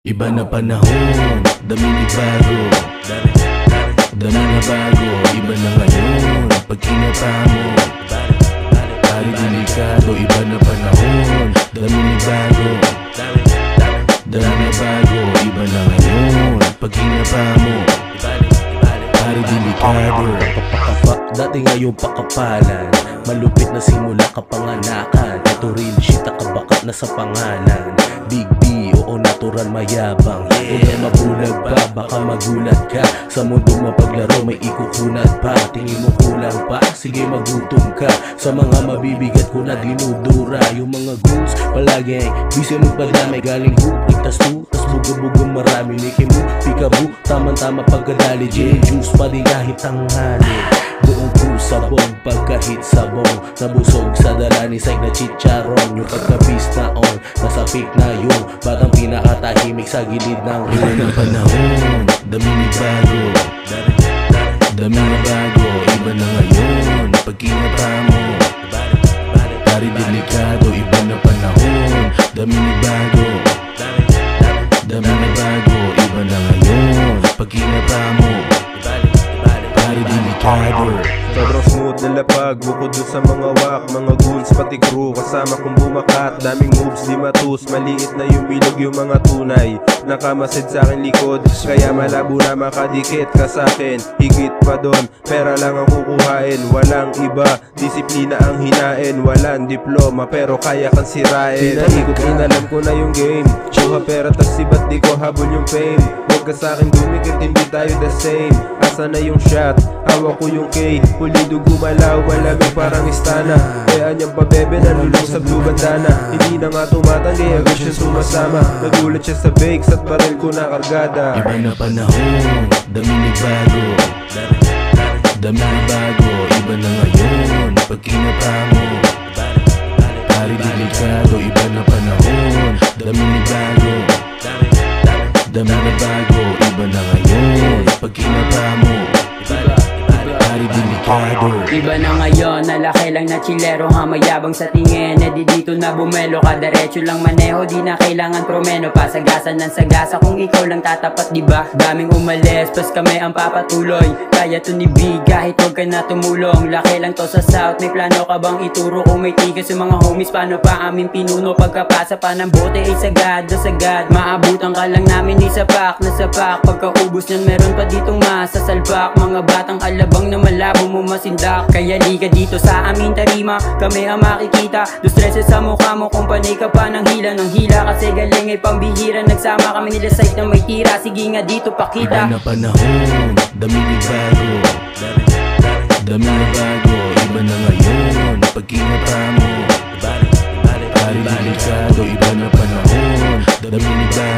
Iba na panahon, dami ni bago, dami na bago. Iba na ngayon, pag kinata mo, hari delikado. Iba na panahon, dami ni bago, dami na bago. Iba na ngayon, pag kinata mo, hari delikado. Dati ngayon pakapalan, malupit na simula kapanganakan. Ito real shit, nakabakat na sa pangalan. Big B, oo natural mayabang. Una mabulag pa, baka magulat ka. Sa mundo mapaglaro may ikukunat pa. Tingin mo kulang pa, sige magutom ka. Sa mga mabibigat ko na dinudura. Yung mga goons, palagi busy magpadamay. Galing hoop, ligtas tu, tas buga-buga marami. Nikimu, pikabu, tamang-tama pagkadali. Gin juice pa di kahit tanghali. Buong pusabong, pagkahit sabong. Nabusog sa dala ni Saig na chicharon. Yung pagkabis na on, nasapik na yung batang pinakatahimik sa gilid ng iba na panahon, dami ni bago, dami na bago. Iba na ngayon, pag kinata mo, hari delikado. Iba na panahon, dami ni bago, dami na bago. Iba na ngayon, pag kinata mo, hari delikado. Sobrang smooth na lapag, bukod dun sa mga wak, mga ghouls pati crew, kasama kong bumakat. Daming moves di matus, maliit na yung bilog yung mga tunay. Nakamasid sa akin likod, kaya malabo na makadikit ka sa'kin. Higit pa doon, pera lang ang kukuhain. Walang iba, disiplina ang hinain. Walang diploma pero kaya kang sirain. Pinaikot inalam ko na yung game, kuha pera tas iba't di ko habol yung fame. Huwag ka sa'kin dumikit, hindi tayo the same. Asa na yung shot, hawak ko yung K. Pulido gumalaw, malamig parang istana. Kaya niyang pabebe, nalulong sa blue bandana. Hindi na nga tumatanggi, agad siya sumasama. Nagulat siya sa bakes at baril ko na kargada. Iba na panahon, dami ni bago, dami na bago. Iba na ngayon, pag kinata mo, hari delikado. Iba na panahon, dami ni bago, dami na bago. Iba na ngayon, pag kinata mo, hari delikado. Iba na ngayon, nalaki lang na chilero, hamayabang sa tingin. E di dito na bumelo ka, diretso lang maneho. Di na kailangan promeno, pasagasan ng sagasa. Kung ikaw lang tatapat, diba? Daming umalis, pas kami ang papatuloy. Kaya to ni B, kahit huwag ka na tumulong. Laki lang to sa south, may plano ka bang ituro? Kung may tigas sa mga homies, paano pa aming pinuno? Pagkapasa pa ng bote ay sagad na sagad. Maabutan ka lang namin ni sapak na sapak. Pagkaubos nyan meron pa ditong masasalpak. Mga batang alabang na malabo mo masindak. Kaya di ka dito sa aming tarima, kami ang makikita. Dustreses sa mukha mo kung panay ka pa ng hila. Kasi galing ay pambihira. Nagsama kami nila site na may tira. Sige nga dito pakita. Iba na panahon, dami ni bago, dami na bago. Iba na ngayon, pag kinata mo, hari delikado. Iba na panahon, dami ni bago,